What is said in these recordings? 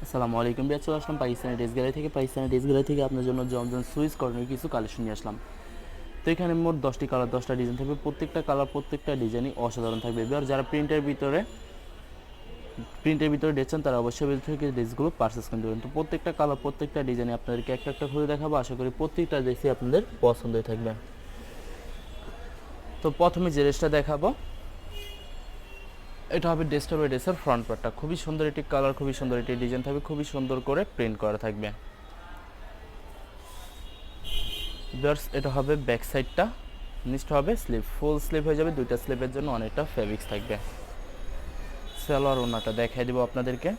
আসসালামু আলাইকুম বিয়ার, চলে আসলাম পাকিস্তানি ড্রেস গ্যালারি থেকে। পাকিস্তানি ড্রেস গ্যালারি থেকে আপনার জন্য জমজম সুইস কটনের কিছু কালেকশন নিয়ে আসলাম। তো এখানে মোট 10টি কালার, 10টা ডিজাইন থাকবে। প্রত্যেকটা কালার, প্রত্যেকটা ডিজাইনই অসাধারণ থাকবে। এবার যারা প্রিন্টের ভিতরে ড্রেস চান তারা অবশ্যই ভিতর থেকে ড্রেসগুলো পারচেস করতে পারেন। তো প্রত্যেকটা কালার, প্রত্যেকটা ডিজাইনে আপনাদেরকে একটা একটা খুলে দেখাবো। আশা করি প্রত্যেকটা ড্রেসই আপনাদের পছন্দ হয়ে থাকবে। তো প্রথমে যে ড্রেসটা দেখাবো, এটা হবে ড্রেসের ফ্রন্ট পার্টটা। খুবই সুন্দর একটি কালার, খুবই সুন্দর একটি ডিজাইন থাকবে, খুবই সুন্দর করে প্রিন্ট করা থাকবে। ভিউয়ার্স, এটা হবে ব্যাক সাইডটা, নিচটা হবে স্লিভ, ফুল স্লিভ হয়ে যাবে। দুইটা স্লিভের জন্য অনেকটা ফেব্রিক্স থাকবে। সালোয়ার ওড়নাটা দেখাই দেবো আপনাদেরকে।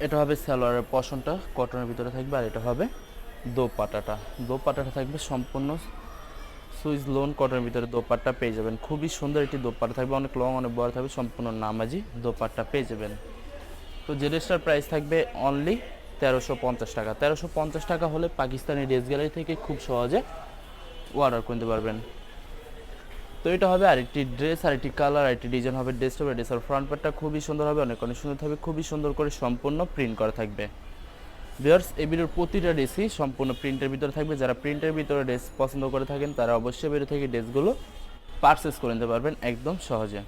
এটা হবে সালোয়ারের পশনটা, কটনের ভিতরে থাকবে। আর এটা হবে দোপাট্টাটা থাকবে সম্পূর্ণ সুইস লোন কটনের ভিতরে। দোপাট্টা পেয়ে যাবেন, খুবই সুন্দর একটি দোপাট্টা থাকবে, অনেক লং, অনেক বড় থাকবে, সম্পূর্ণ নামাজি দোপাট্টা পেয়ে যাবেন। তো যে ড্রেসটার প্রাইস থাকবে অনলি 1350 টাকা। 1350 টাকা হলে পাকিস্তানি ড্রেস গ্যালারি থেকে খুব সহজে অর্ডার করতে পারবেন। তো এটা হবে আরেকটি ড্রেস, আরেকটি কালার, আরেকটি ডিজাইন হবে। ড্রেসের ফ্রন্ট পার্টটা খুবই সুন্দর হবে, অনেক অনেক সুন্দর থাকবে, খুবই সুন্দর করে সম্পূর্ণ প্রিন্ট করা থাকবে। ভিউয়ার্স, এই ভিডিওর প্রতিটা ড্রেসই সম্পূর্ণ প্রিন্টের ভিতরে থাকবে। যারা প্রিন্টের ভিতরে ড্রেস পছন্দ করে থাকেন তারা অবশ্যই ভিডিও থেকে ড্রেসগুলো পারচেস করে নিতে পারবেন একদম সহজে।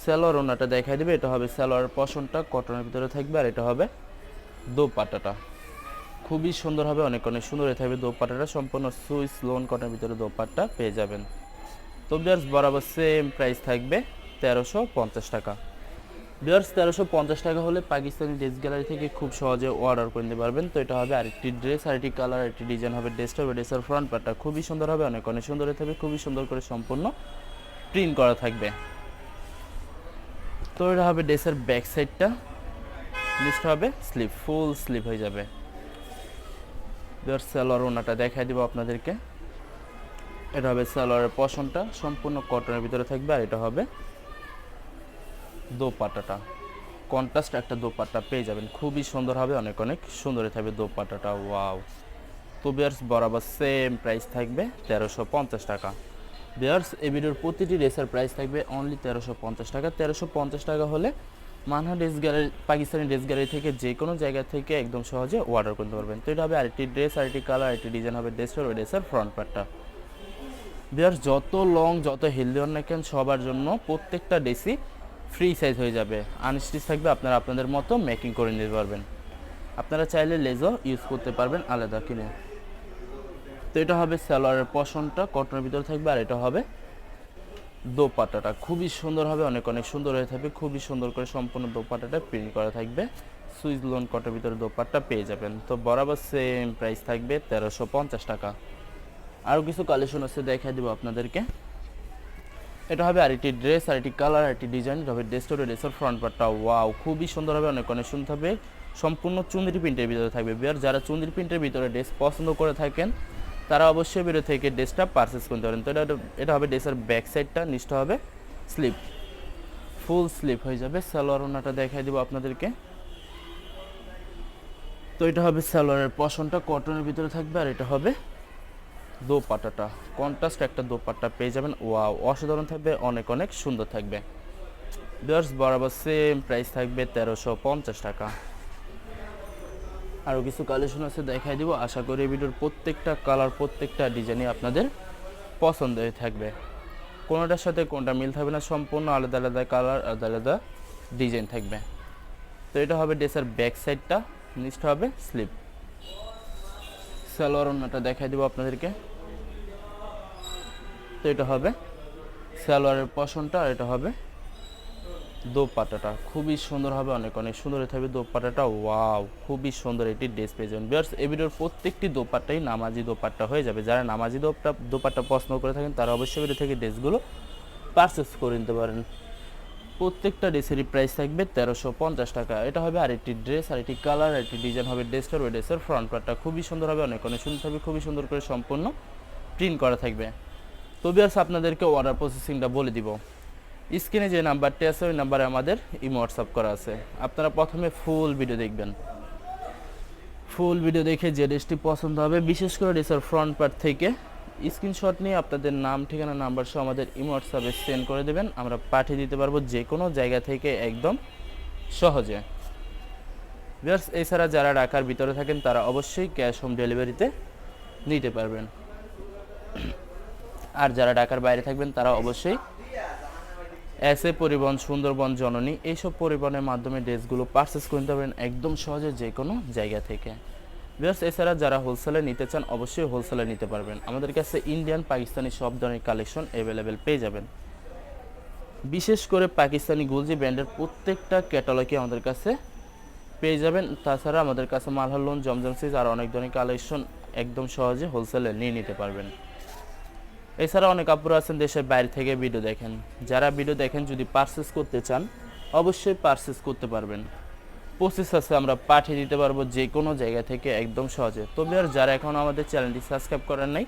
সালোয়ার ওড়নাটা দেখাই দেবে। এটা হবে সালোয়ার পশনটা, কটনের ভিতরে থাকবে। আর এটা হবে দোপাট্টাটা, খুবই সুন্দর হবে, অনেক অনেক সুন্দর হয়ে থাকবে। দোপাট্টাটা সম্পূর্ণ সুইস লোন কটনের ভিতরে দোপাট্টা পেয়ে যাবেন। তো ভিউয়ার্স, বরাবর সেম প্রাইস থাকবে 1350 টাকা। ভিউয়ার্স, 1350 টাকা হলে পাকিস্তানি ড্রেস গ্যালারি থেকে খুব সহজে অর্ডার করে নিতে পারবেন। তো এটা হবে আরেকটি ড্রেস, আরেকটি কালার, আরেকটি ডিজাইন হবে। ড্রেসের ফ্রন্ট পার্টটা খুবই সুন্দর হবে, অনেক অনেক সুন্দর হয়ে থাকবে, খুবই সুন্দর করে সম্পূর্ণ প্রিন্ট করা থাকবে। তো এটা হবে ড্রেসের ব্যাক সাইডটা, নিচটা হবে স্লিভ, ফুল স্লিভ হয়ে যাবে। সালোয়ার ওড়নাটা দেখাই দিব আপনাদেরকে। এটা হবে সালোয়ারের পশনটা, সম্পূর্ণ কটনের ভিতরে থাকবে। আর এটা হবে দোপাট্টাটা, কন্ট্রাস্ট একটা দোপাট্টা পেয়ে যাবেন, খুবই সুন্দর হবে, অনেক অনেক সুন্দর থাকবে দোপাট্টাটা। ওয়াও! তো ভিউয়ার্স, বরাবর সেম প্রাইস থাকবে 1350 টাকা। ভিউয়ার্স, এই ভিডিওর প্রতিটি ড্রেসের প্রাইস থাকবে অনলি 1350 টাকা। 1350 টাকা হলে Manha dress gallery, Pakistani dress gallery থেকে যে কোনো জায়গা থেকে একদম সহজে অর্ডার করতে পারবেন। তো এটা হবে আরেকটি ড্রেস, আরেকটি কালার, আরেকটি ডিজাইন হবে। ড্রেসের ফ্রন্ট পার্টটা। ভিউয়ার্স, যত লং, যত হেলদি হন না কেন, সবার জন্য প্রত্যেকটা ড্রেসই ফ্রি সাইজ হয়ে যাবে, আনস্টিচ থাকবে। আপনারা আপনাদের মতো মেকিং করে নিতে পারবেন। আপনারা চাইলে লেজও ইউজ করতে পারবেন আলাদা কিনে। তো এটা হবে সালোয়ারের পশনটা, কটনের ভিতরে থাকবে। আর এটা হবে দোপাট্টাটা, খুবই সুন্দর হবে, অনেক অনেক সুন্দর হয়ে থাকবে, খুবই সুন্দর করে সম্পূর্ণ দোপাট্টাটা প্রিন্ট করা থাকবে। সুইস লোন কটনের ভিতরে দোপাট্টা পেয়ে যাবেন। তো বরাবর সেম প্রাইস থাকবে 1350 টাকা। আরও কিছু কালেকশন আছে, দেখাই দেবো আপনাদেরকে। এটা হবে আরেকটি ড্রেস, আরেকটি কালার, আরেকটি ডিজাইন। এটা হবে ড্রেসের ফ্রন্ট পার্টটা। ওয়াও, খুবই সুন্দর হবে, অনেক অনেক সুন্দর হবে, সম্পূর্ণ চুন্দ্রি প্রিন্টের ভিতরে থাকবে। বিয়ার, যারা চুন্দ্রি প্রিন্টের ভিতরে ড্রেস পছন্দ করে থাকেন তারা অবশ্যই ভিডিও থেকে ড্রেসটা পারচেস করতে পারেন। তো এটা হবে ড্রেসের ব্যাক সাইডটা, নিচটা হবে স্লিপ, ফুল স্লিপ হয়ে যাবে। সালোয়ার ওড়নাটা দেখাই দিব আপনাদেরকে। তো এটা হবে সালোয়ারের পশনটা, কটনের ভিতরে থাকবে। আর এটা হবে দোপাট্টাটা, কন্ট্রাস্ট একটা দোপাট্টা পেয়ে যাবেন। ওয়াও, অসাধারণ থাকবে, অনেক অনেক সুন্দর থাকবে। ভিউয়ার্স, বরাবর সেম প্রাইস থাকবে 1350 টাকা। আরও কিছু কালেকশন আছে, দেখাই দিব। আশা করি এই ভিডিওর প্রত্যেকটা কালার, প্রত্যেকটা ডিজাইনই আপনাদের পছন্দ হয়ে থাকবে। কোনোটার সাথে কোনটা মিল থাকবে না, সম্পূর্ণ আলাদা আলাদা কালার, আলাদা আলাদা ডিজাইন থাকবে। তো এটা হবে ড্রেসের ব্যাক সাইডটা, নিচটা হবে স্লিপ। সালোয়ার ওড়নাটা দেখাই দিব আপনাদেরকে। তো এটা হবে সালোয়ারের পশনটা। আর এটা হবে দোপাট্টাটা, খুবই সুন্দর হবে, অনেক অনেক সুন্দর হয়ে থাকবে দোপাট্টাটা। ওয়াও, খুবই সুন্দর একটি ড্রেস পেয়ে যাবেন। ভিউয়ার্স, এই ভিডিওর প্রত্যেকটি দোপাট্টাই নামাজি দোপাট্টা হয়ে যাবে। যারা নামাজি দোপাট্টা পছন্দ করে থাকেন তারা অবশ্যই ভিডিও থেকে ড্রেসগুলো পারচেস করে নিতে পারেন। প্রত্যেকটা ড্রেসেরই প্রাইস থাকবে 1350 টাকা। এটা হবে আরেকটি ড্রেস, আরেকটি কালার, আরেকটি ডিজাইন হবে। ড্রেসের ফ্রন্ট পার্টটা খুবই সুন্দর হবে, অনেক অনেক সুন্দর থাকবে, খুবই সুন্দর করে সম্পূর্ণ প্রিন্ট করা থাকবে। তো ভিউয়ার্স, আপনাদেরকে অর্ডার প্রসেসিংটা বলে দিব। স্ক্রিনে যে নাম্বারটি আছে ওই নাম্বারে আমাদের ইমো হোয়াটসঅ্যাপ করা আছে। আপনারা প্রথমে ফুল ভিডিও দেখবেন। ফুল ভিডিও দেখে যে ড্রেসটি পছন্দ হবে, বিশেষ করে ড্রেসের ফ্রন্ট পার্ট থেকে স্ক্রিনশট নিয়ে আপনাদের নাম, ঠিকানা, নাম্বার সহ আমাদের ইমো হোয়াটসঅ্যাপে সেন্ড করে দেবেন। আমরা পাঠিয়ে দিতে পারবো যে কোনো জায়গা থেকে একদম সহজে। ভিউয়ার্স এছাড়া যারা ঢাকার ভিতরে থাকেন তারা অবশ্যই ক্যাশ হোম ডেলিভারিতে নিতে পারবেন, আর যারা ঢাকার বাইরে থাকবেন তারা অবশ্যই এসএ পরিবহন, সুন্দরবন, জননী এইসব পরিবহনের মাধ্যমে ড্রেসগুলো পারচেস করতে পারবেন একদম সহজে যে কোনো জায়গা থেকে। ভিউয়ার্স এছাড়া যারা হোলসেলে নিতে চান অবশ্যই হোলসেলে নিতে পারবেন। আমাদের কাছে ইন্ডিয়ান, পাকিস্তানি সব ধরনের কালেকশন অ্যাভেলেবেল পেয়ে যাবেন। বিশেষ করে পাকিস্তানি গুলজি ব্র্যান্ডের প্রত্যেকটা ক্যাটালগে আমাদের কাছে পেয়ে যাবেন। তাছাড়া আমাদের কাছে মালহার লোন, জমজম সিজ আর অনেক ধরনের কালেকশন একদম সহজে হোলসেলে নিয়ে নিতে পারবেন। এছাড়া অনেক আপুরা আছেন দেশের বাইরে থেকে ভিডিও দেখেন, যারা ভিডিও দেখেন যদি পারচেস করতে চান অবশ্যই পারচেস করতে পারবেন। প্রসেস আছে, আমরা পাঠিয়ে দিতে পারবো যে কোনো জায়গা থেকে একদম সহজে। তবে আর যারা এখন আমাদের চ্যানেলটি সাবস্ক্রাইব করেন নাই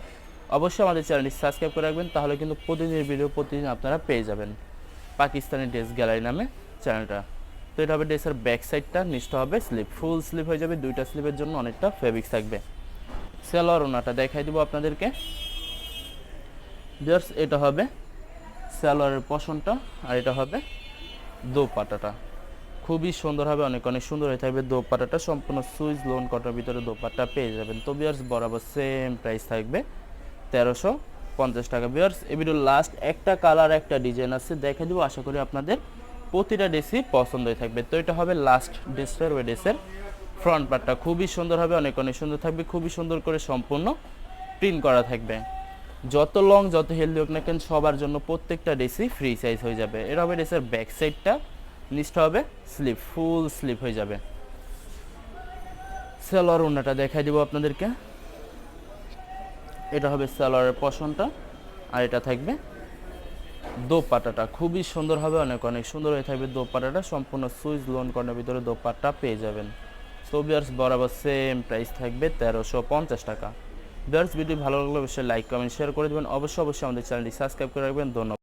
অবশ্যই আমাদের চ্যানেলটি সাবস্ক্রাইব করে রাখবেন, তাহলে কিন্তু প্রতিদিনের ভিডিও প্রতিদিন আপনারা পেয়ে যাবেন। পাকিস্তানি ড্রেস গ্যালারি নামে চ্যানেলটা। তো এটা হবে ড্রেসের ব্যাক সাইডটা, নিচটা হবে স্লিপ, ফুল স্লিপ হয়ে যাবে, দুইটা স্লিপের জন্য অনেকটা ফেব্রিক্স থাকবে। সালোয়ার ওনাটা দেখাই দেবো আপনাদেরকে। ভিউয়ার্স এটা হবে সালোয়ারের পশনটা, আর এটা হবে দোপাট্টাটা। খুবই সুন্দর হবে, অনেক অনেক সুন্দর হয়ে থাকবে দোপাট্টাটা। সম্পূর্ণ সুইচ লোন কটার ভিতরে দোপাট্টা পেয়ে যাবেন। তো ভিউয়ার্স বরাবর সেম প্রাইস থাকবে 1350 টাকা। ভিউয়ার্স এই ভিডিওর লাস্ট একটা কালার একটা ডিজাইন আছে দেখে দেবো, আশা করি আপনাদের প্রতিটা ড্রেসই পছন্দ হয়ে থাকবে। তো এটা হবে লাস্ট ড্রেসের, ওই ড্রেসের ফ্রন্ট পার্টটা খুবই সুন্দর হবে, অনেক অনেক সুন্দর থাকবে, খুবই সুন্দর করে সম্পূর্ণ প্রিন্ট করা থাকবে। যত লং যত হেলদি হোক না কেন সবার জন্য প্রত্যেকটা ড্রেসই ফ্রি সাইজ হয়ে যাবে। এটা হবে ড্রেসের ব্যাক সাইডটা, নিচটা হবে স্লিপ, ফুল স্লিপ হয়ে যাবে। সালোয়ার ওড়নাটা দেখাই দিব আপনাদেরকে। এটা হবে সালোয়ারের পশনটা, আর এটা থাকবে দোপাট্টাটা। খুবই সুন্দর হবে, অনেক অনেক সুন্দর হয়ে থাকবে দোপাট্টাটা। সম্পূর্ণ সুইচ লোন করার ভিতরে দোপাট্টা পেয়ে যাবেন। তো ভিউয়ার্স বরাবর সেম প্রাইস থাকবে 1350 টাকা। ভিউয়ার্স ভিডিও ভালো লাগলে অবশ্যই লাইক, কমেন্ট, শেয়ার করে দেবেন। অবশ্যই আমাদের চ্যানেলটি সাবস্ক্রাইব করে রাখবেন। ধন্যবাদ।